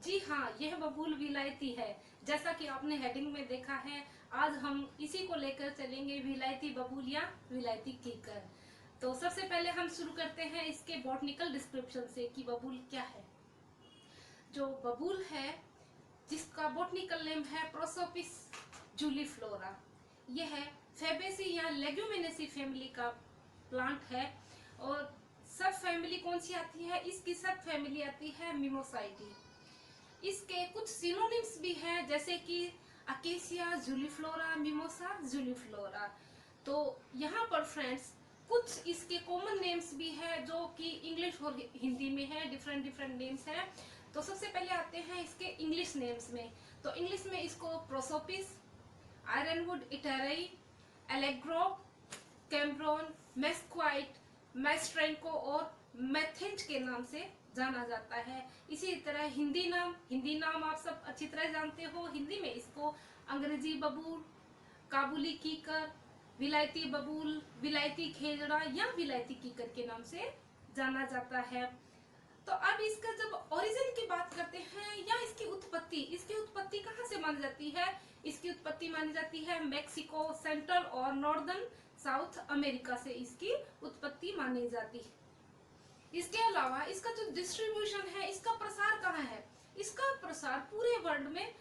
जी हाँ, यह बबूल विलायती है। जैसा कि आपने हेडिंग में देखा है, आज हम इसी को लेकर चलेंगे, विलायती बबूल या विलायती कीकर। तो सबसे पहले हम शुरू करते हैं इसके बॉटनिकल डिस्क्रिप्शन से कि बबूल क्या है। जो बबूल है, जिसका बॉटनिकल नेम है प्रोसोपिस जूलीफ्लोरा, यह फेबेसी या लेग्यूमिनेसी फैमिली का प्लांट है। और सब फैमिली कौन सी आती है? इसकी सब फैमिली आती है मिमोसाइडी। इसके कुछ सिनोनिम्स भी हैं, जैसे कि अकेसिया जूलीफ्लोरा, मिमोसा जूलीफ्लोरा। तो यहाँ पर फ्रेंड्स कुछ इसके कॉमन नेम्स भी हैं जो कि इंग्लिश और हिंदी में है, डिफरेंट डिफरेंट नेम्स हैं। तो सबसे पहले आते हैं इसके इंग्लिश नेम्स में। तो इंग्लिश में इसको प्रोसोपिस, आयरनवुड इटेरई, एलेग्रो, कैम्ब्रोन, मेस्क्वाइट, मैस्ट्रेंको और मैथेंज के नाम से जाना जाता है। इसी तरह हिंदी नाम आप सब अच्छी तरह जानते हो। हिंदी में इसको अंग्रेजी बबूल, काबुली कीकर, विलायती बबूल, विलायती खेजड़ा या विलायती कीकर के नाम से जाना जाता है। तो अब इसका जब ओरिजिन की बात करते हैं या इसकी उत्पत्ति कहाँ से मानी जाती है? इसकी उत्पत्ति मानी जाती है मैक्सिको, सेंट्रल और नॉर्दर्न साउथ अमेरिका से इसकी उत्पत्ति मानी जाती है। इसके अलावा इसका जो डिस्ट्रीब्यूशन है, इसका प्रसार कहाँ है? इसका प्रसार पूरे वर्ल्ड में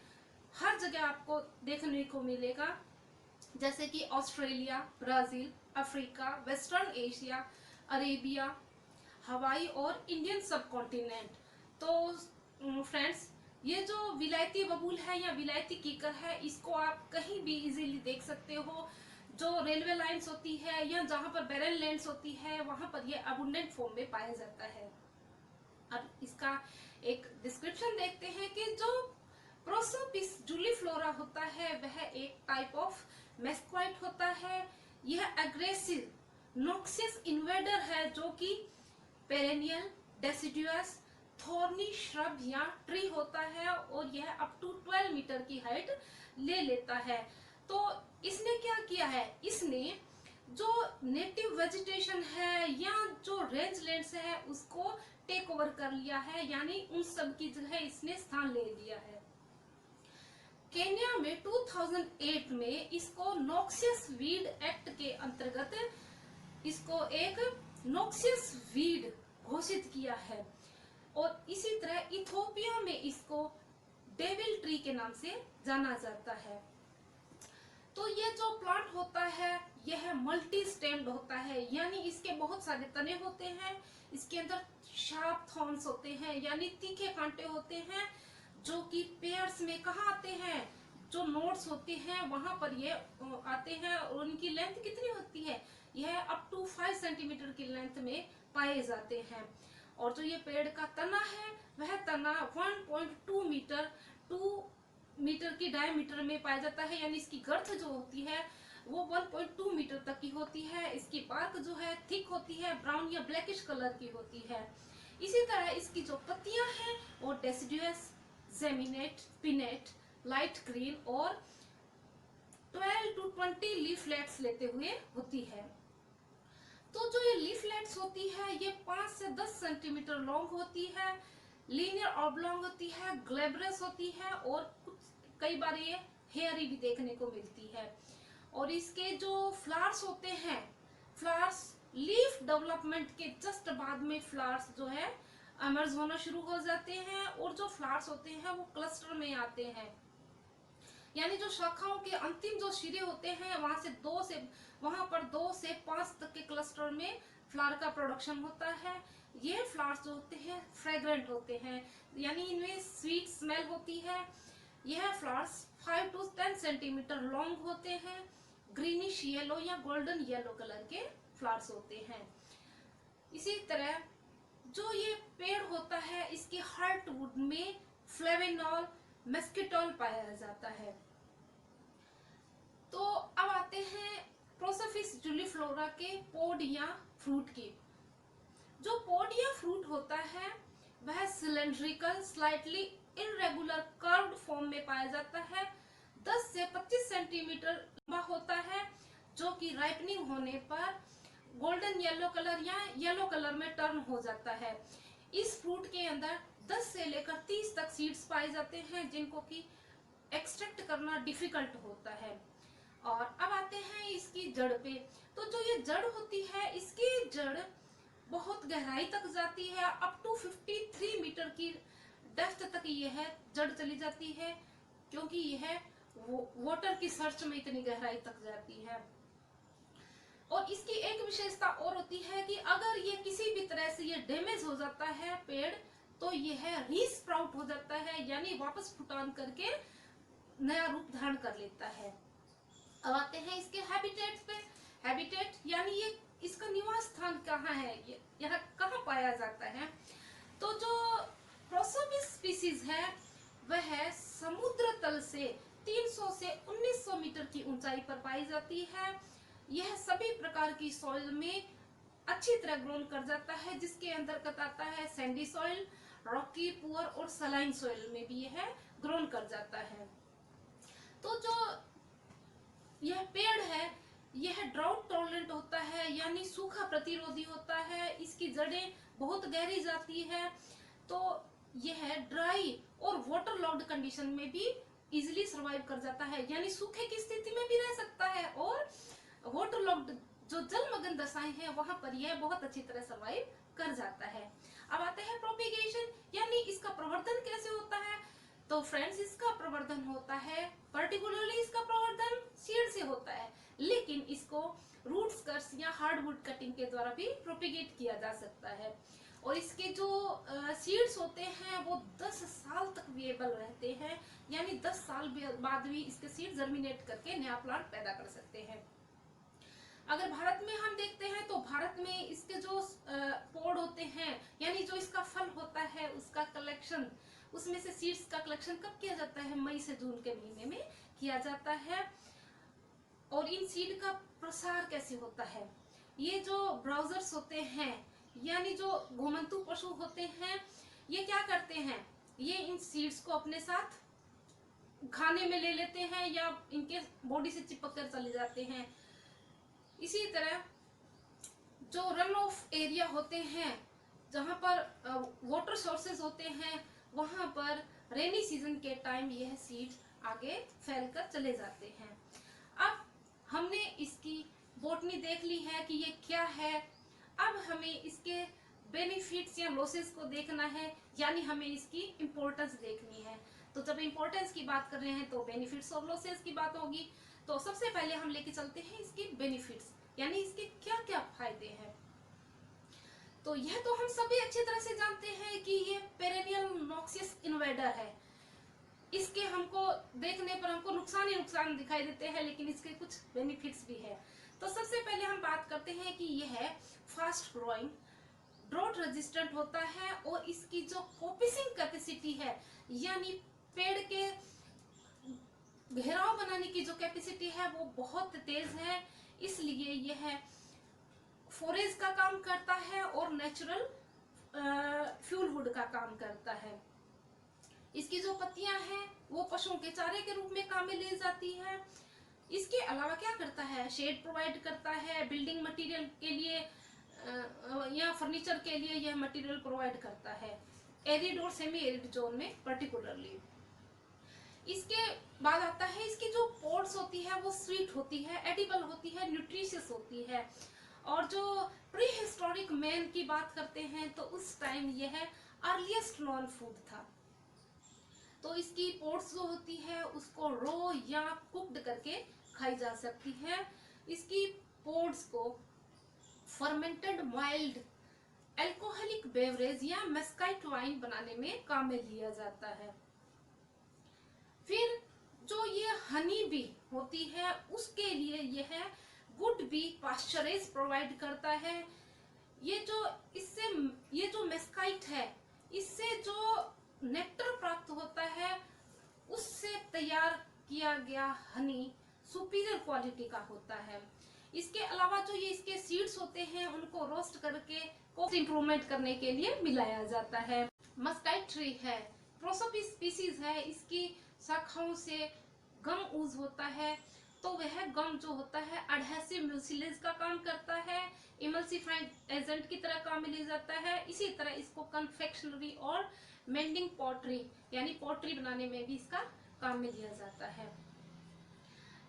हर जगह आपको देखने को मिलेगा, जैसे कि Australia, Brazil, Africa, western Asia, Arabia, हवाई और इंडियन सब कॉन्टिनेंट। तो फ्रेंड्स, ये जो विलायती बबूल है या विलायती कीकर है, इसको आप कहीं भी इजीली देख सकते हो। जो रेलवे लाइंस होती है या जहां पर बैरन लैंड्स होती है, वहां पर ये अबुंडेंट फॉर्म में पाया जाता है। अब इसका एक डिस्क्रिप्शन देखते हैं कि जो प्रोसोपिस जूलीफ्लोरा होता है, वह एक टाइप ऑफ मेस्क्वाइट होता है। यह एग्रेसिव नॉक्सियस इन्वेडर है, जो कि पेरेनियल, डेसिडुअस, थॉर्नी श्रब या ट्री होता है और यह अप टू 12 मीटर की हाइट ले लेता है। तो इसने क्या किया है? इसने जो नेटिव वेजिटेशन है या जो रेंज लैंड्स है, उसको टेक ओवर कर लिया है, यानी उन सब की जगह इसने स्थान ले लिया है। केन्या में 2008 में इसको नॉक्सियस वीड एक्ट के अंतर्गत इसको एक नॉक्सियस वीड घोषित किया है। और इसी तरह इथोपिया में इसको डेविल ट्री के नाम से जाना जाता है। तो ये जो प्लांट होता है, यह मल्टी स्टेम्ड होता है, यानी इसके बहुत सारे तने होते हैं। इसके अंदर शार्प थॉर्न्स होते हैं, यानी तीखे कांटे होते हैं, जो कि पेयर्स में कहाँ आते हैं? जो नोड्स होते हैं वहां पर ये आते हैं। और उनकी लेंथ कितनी होती है? यह अप टू 5 सेंटीमीटर की लेंथ में पाए जाते हैं। और जो ये पेड़ का तना है, वह तना 1.2 मीटर 2 मीटर की डायमीटर में पाया जाता है, यानी इसकी गर्थ जो होती है वो 1.2 मीटर तक की होती है। इसकी बार्क जो है थिक होती है, ब्राउन या ब्लैकिश कलर की होती है। इसी तरह इसकी जो पत्तियां हैं वो डेसिडुअस, जेमिनेट, पिनेट, लाइट ग्रीन और 12 to 20 लीफलेट्स लेते हुए होती है। तो जो ये लीफलेट्स होती है, ये 5 से 10 सेंटीमीटर लॉन्ग होती है, लीनियर ऑब्लॉन्ग होती है, ग्लैब्रस होती है और कुछ कई बार ये हेयरी भी देखने को मिलती है। और इसके जो फ्लावर्स होते हैं, फ्लावर्स लीफ डेवलपमेंट के जस्ट बाद में फ्लावर्स जो है इमर्ज होना शुरू हो जाते हैं। और जो फ्लावर्स होते हैं वो क्लस्टर में आते हैं, यानी जो शाखाओं के अंतिम जो सिरे होते हैं वहां पर 2 से 5 तक के क्लस्टर में फ्लावर का प्रोडक्शन होता है। ये फ्लावर्स जो होते हैं फ्रेग्रेंट होते हैं, यानी इनमें स्वीट स्मेल होती है। यह फ्लावर्स 5 to 10 सेंटीमीटर लॉन्ग होते हैं, ग्रीनिश येलो या गोल्डन येलो कलर के फ्लावर्स होते हैं। इसी तरह जो ये पेड़ होता है, इसके हार्टवुड में फ्लेवेनॉल, मेस्किटोल पाया जाता है। तो अब आते हैं प्रोसोपिस जूलीफ्लोरा के पोड या फ्रूट की। जो पोड या फ्रूट होता है, वह cylindrical, slightly irregular curved form में पाया जाता है। 10 से 25 सेंटीमीटर लंबा होता है, जो कि राइपनिंग होने पर गोल्डन येलो कलर या येलो कलर में टर्न हो जाता है। इस फ्रूट के अंदर 10 से लेकर 30 तक सीड्स पाए जाते हैं जिनको कि एक्सट्रैक्ट करना डिफिकल्ट होता है। और अब आते हैं इसकी जड़ पे। तो जो ये जड़ होती है, इसकी जड़ बहुत गहराई तक जाती है, अप टू 53 मीटर की डेप्थ तक यह जड़ चली जाती है, क्योंकि यह वाटर की सर्च में इतनी गहराई तक जाती है। और इसकी एक विशेषता और होती है कि अगर ये किसी भी तरह से ये डैमेज हो जाता है पेड़, तो यह रीस्प्राउट हो जाता है, यानी वापस फुटान करके नया रूप धारण कर लेता है। अब आते हैं इसके हैबिटेट पे। हैबिटेट यानी ये इसका निवास स्थान कहाँ है, यह कहाँ पाया जाता है। तो जो प्रोसोपिस स्पीसीज है वह समुद्र तल से 300 से 1900 मीटर की ऊंचाई पर पाई जाती है। यह सभी प्रकार की सॉइल में अच्छी तरह ग्रोन कर जाता है, जिसके अंतर्गत आता है सैंडी सॉइल, रॉकी, पुअर और सलाइन सॉइल में भी यह ग्रोन कर जाता है। तो जो यह पेड़ है यह ड्राउट टॉलरेंट होता है, यानी सूखा प्रतिरोधी होता है। इसकी जड़ें बहुत गहरी जाती है, तो यह ड्राई और वाटर लॉक्ड कंडीशन में भी इजीली सर्वाइव कर जाता है, यानी सूखे की स्थिति में भी रह सकता है और वाटर लॉक्ड जो जलमग्न दशाएं हैं वहां पर यह बहुत अच्छी तरह सर्वाइव कर जाता है। अब आते हैं प्रोपिगेशन, यानी इसका प्रवर्धन कैसे होता है। तो फ्रेंड्स, इसका प्रवर्धन होता है, पर्टिकुलरली इसका प्रवर्धन सीड से होता है, लेकिन इसको रूट्स कट्स या हार्डवुड कटिंग के द्वारा भी प्रोपिगेट किया जा सकता है। और इसके जो सीड्स होते हैं वो 10 साल तक वेएबल रहते हैं, यानी 10 साल बाद भी इसके सीड जर्मिनेट करके नया प्लांट पैदा कर सकते हैं। अगर भारत में हम देखते हैं तो भारत में इसके जो पोड होते हैं, यानी जो इसका फल होता है उसका कलेक्शन, उसमें से सीड्स का कलेक्शन कब किया जाता है, मई से जून के महीने में किया जाता है। और इन सीड का प्रसार कैसे होता है, ये जो ब्राउजर्स होते हैं यानी जो घुमंतु पशु होते हैं, ये क्या करते हैं, ये इन सीड्स को अपने साथ खाने में ले लेते हैं या इनके बॉडी से चिपक कर चले जाते हैं। इसी तरह जो रन ऑफ एरिया होते हैं, जहां पर वाटर सोर्सेज होते हैं, वहां पर रेनी सीजन के टाइम यह सीड्स आगे फैलकर चले जाते हैं। अब हमने इसकी बॉटनी देख ली है कि ये क्या है। अब हमें इसके बेनिफिट्स या लॉसेस को देखना है, यानी हमें इसकी इम्पोर्टेंस देखनी है। तो जब इम्पोर्टेंस की बात कर रहे हैं तो बेनिफिट्स और लॉसेस की बात होगी। तो सबसे पहले हम लेके चलते हैं इसकी बेनिफिट्स, यानी इसके क्या क्या फायदे हैं। तो यह तो हम सभी अच्छी तरह से जानते हैं कि ये पेरेनियल नॉक्सियस इन्वेडर है। इसके हमको देखने पर हमको नुकसान ही नुकसान दिखाई देते हैं, लेकिन इसके कुछ बेनिफिट्स भी है। तो सबसे पहले हम बात करते हैं कि यह फास्ट ग्रोइंग, ड्रॉट रेजिस्टेंट होता है और इसकी जो कोपिसिंग कैपेसिटी है, यानी पेड़ के घेराव बनाने की जो कैपेसिटी है वो बहुत तेज है। इसलिए यह फोरेज का काम करता है और नेचुरल फ्यूलवुड का काम करता है। इसकी जो पत्तियां हैं वो पशुओं के चारे के रूप में काम में ली जाती है। इसके अलावा क्या करता है, शेड प्रोवाइड करता है, बिल्डिंग मटेरियल के लिए या फर्नीचर के लिए यह मटेरियल प्रोवाइड करता है, एरिड और सेमी एरिड जोन में पर्टिकुलरली। इसके बाद आता है इसकी जो पोड्स होती है वो स्वीट होती है, एडिबल होती है, न्यूट्रिशियस होती है। और जो प्री हिस्टोरिक मैन की बात करते हैं तो उस टाइम यह अर्लीस्ट नॉन फूड था। तो इसकी पोड्स जो होती है उसको रो या कुक्ड करके खाई जा सकती है। इसकी पोड्स को फर्मेंटेड माइल्ड अल्कोहलिक बेवरेज या मेस्काइट वाइन बनाने में काम में लिया जाता है। फिर जो ये हनी बी होती है उसके लिए यह गुड बी पास्चरेज प्रोवाइड करता है। ये जो मेस्काइट है, इससे जो नेक्टर प्राप्त होता है उससे तैयार किया गया हनी सुपीरियर क्वालिटी का होता है। इसके अलावा जो ये इसके सीड्स होते हैं उनको रोस्ट करके कॉस्ट इंप्रूवमेंट करने के लिए मिलाया जाता है। मस्काइट ट्री है, प्रोसोपिस स्पीसीज है, इसकी शाखाओं से गम ऊज होता है। तो वह गम जो होता है एडहेसिव म्यूसिलेज का काम करता है, इमल्सिफाइंग एजेंट की तरह काम में लिया जाता है। इसी तरह इसको कन्फेक्शनरी और मेंडिंग पॉटरी यानी पॉटरी बनाने में भी इसका काम में लिया जाता है।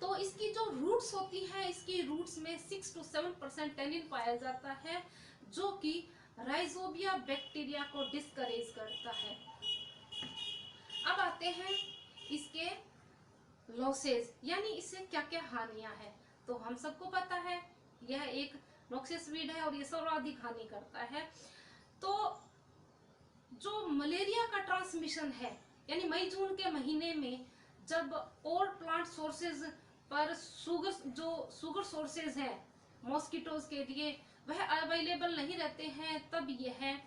तो इसकी जो रूट्स होती है, इसकी रूट्स में 6 to 7% टेनिन पाया जाता है, जो कि राइजोबिया बैक्टीरिया को डिस्करेज करता है। अब आते हैं इसके लॉसेस, यानी इससे क्या क्या हानियां हैं। तो हम सबको पता है यह एक नॉक्सियस वीड है और ये सर्वाधिक हानि करता है। तो जो मलेरिया का ट्रांसमिशन है, यानी मई जून के महीने में जब और प्लांट सोर्सेज पर शुगर सोर्सेज है मॉस्किटोज के लिए वह अवेलेबल नहीं रहते हैं, तब यह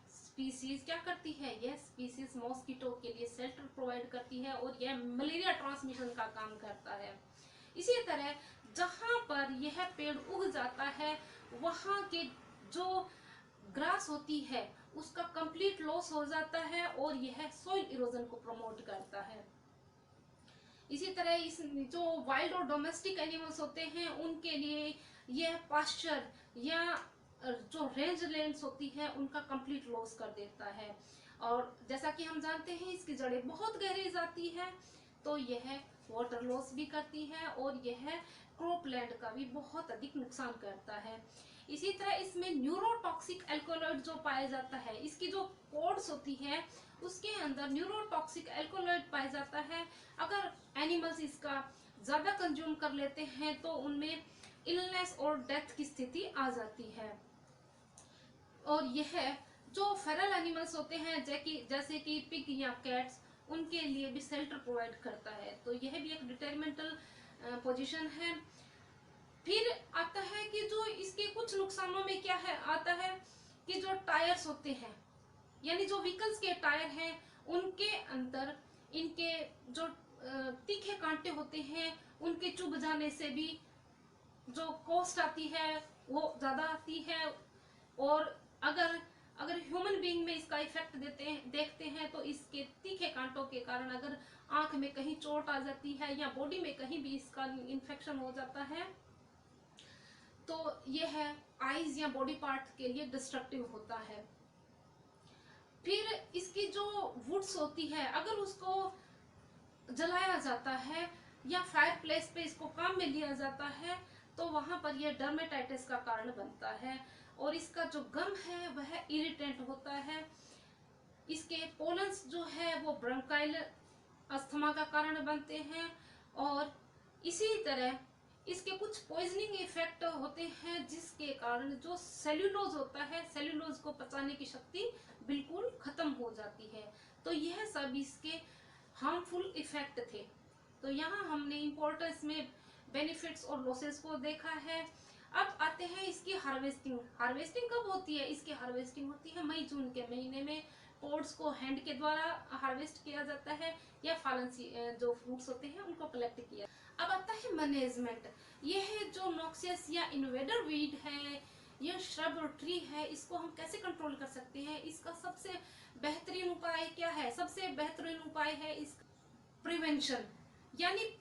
स्पीसीज क्या करती है, यह स्पीसीज मॉस्किटो के लिए शेल्टर प्रोवाइड करती है और यह मलेरिया ट्रांसमिशन का काम करता है। इसी तरह जहां पर यह पेड़ उग जाता है वहां के जो ग्रास होती है उसका कंप्लीट लॉस हो जाता है और यह सॉइल इरोजन को प्रमोट करता है। इसी तरह इस जो वाइल्ड और डोमेस्टिक एनिमल्स होते हैं उनके लिए यह पास्चर या जो रेंज लैंड्स होती है उनका कंप्लीट लॉस कर देता है। और जैसा कि हम जानते हैं इसकी जड़ें बहुत गहरी जाती है, तो यह वाटर लॉस भी करती है और यह क्रॉपलैंड का भी बहुत अधिक नुकसान करता है। इसी तरह इसमें न्यूरोटॉक्सिक एल्कोलॉइड जो पाया जाता है, इसकी जो पोड्स होती है उसके अंदर न्यूरोटॉक्सिक एल्कोलॉइड पाया जाता है। अगर एनिमल्स इसका ज्यादा कंज्यूम कर लेते हैं तो उनमें इलनेस और डेथ की स्थिति आ जाती है। और यह जो फेरल एनिमल्स होते हैं जैसे कि पिग या कैट्स, उनके लिए भी शेल्टर प्रोवाइड करता है। तो यह भी एक डिटरमिनेंटल पोजीशन है। फिर आता है कि जो इसके कुछ नुकसानों में क्या है आता है कि जो टायर्स होते हैं, यानी जो व्हीकल्स के टायर हैं उनके अंदर इनके जो तीखे कांटे होते हैं उनके चुभ जाने से भी जो कॉस्ट आती है वो ज्यादा आती है। और अगर ह्यूमन बीइंग में इसका इफेक्ट देखते हैं तो इसके तीखे कांटों के कारण अगर आंख में कहीं चोट आ जाती है या बॉडी में कहीं भी इसका इन्फेक्शन हो जाता है तो यह आईज या बॉडी पार्ट के लिए डिस्ट्रक्टिव होता है। फिर इसकी जो वुड्स होती है अगर उसको जलाया जाता है या फायर प्लेस पे इसको काम में लिया जाता है तो वहां पर यह डर्मेटाइटिस का कारण बनता है और इसका जो गम है वह इरिटेंट होता है। इसके पोलन्स जो है वो ब्रोंकाइल अस्थमा का कारण बनते हैं। और इसी तरह इसके कुछ पॉइजनिंग इफेक्ट होते हैं जिसके कारण जो सेल्यूलोज होता है, सेल्यूलोज को पचाने की शक्ति बिल्कुल खत्म हो जाती है। तो यह सब इसके हार्मफुल इफेक्ट थे। तो यहाँ हमने इम्पोर्टेंस में बेनिफिट्स और लॉसेस को देखा है। अब आते हैं इसकी हार्वेस्टिंग। हार्वेस्टिंग कब होती है? इसकी हार्वेस्टिंग होती है मई जून के महीने में। पोड्स को हैंड के द्वारा हार्वेस्ट किया जाता है या फालनसी जो फ्रूट्स होते हैं उनको कलेक्ट किया। अब आता है मैनेजमेंट। यह जो नॉक्सियस या इन्वेडर वीड है, यह श्रब और ट्री है, इसको हम कैसे कंट्रोल कर सकते हैं? इसका सबसे बेहतरीन उपाय क्या है? सबसे बेहतरीन उपाय है इसका प्रिवेंशन। यानी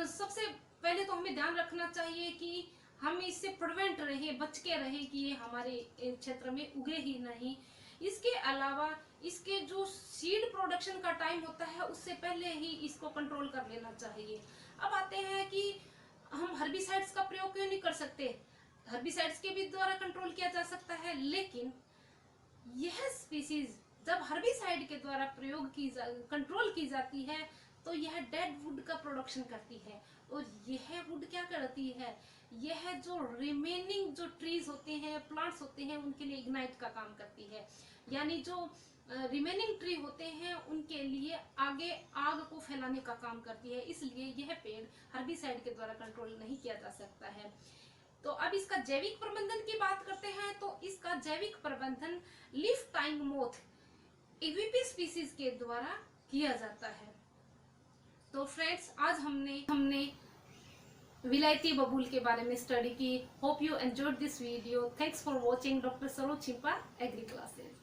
सबसे पहले तो हमें ध्यान रखना चाहिए कि हम इससे प्रिवेंट रहे, बच के रहे कि ये हमारे क्षेत्र में उगे ही नहीं। इसके अलावा इसके जो सीड प्रोडक्शन का टाइम होता है उससे पहले ही इसको कंट्रोल कर लेना चाहिए। अब आते हैं कि हम हर्बिसाइड्स का प्रयोग क्यों नहीं कर सकते? हर्बिसाइड्स के भी द्वारा कंट्रोल किया जा सकता है, लेकिन यह स्पीसीज जब हर्बिसाइड के द्वारा कंट्रोल की जाती है तो यह डेड वुड का प्रोडक्शन करती है। और यह वुड क्या करती है? यह जो रिमेनिंग जो ट्रीज होते हैं, प्लांट्स होते हैं, उनके लिए इग्नाइट का काम करती है। यानी जो रिमेनिंग ट्री होते हैं उनके लिए आगे आग को फैलाने का काम करती है। इसलिए यह पेड़ हर्बिसाइड के द्वारा कंट्रोल नहीं किया जा सकता है। तो अब इसका जैविक प्रबंधन की बात करते हैं। तो इसका जैविक प्रबंधन leaf time moth EVP species के द्वारा किया जाता है। तो फ्रेंड्स, आज हमने विलायती बबूल के बारे में स्टडी की। Hope you enjoyed this video. Thanks for watching doctor Saroj Chhimpa agri classes.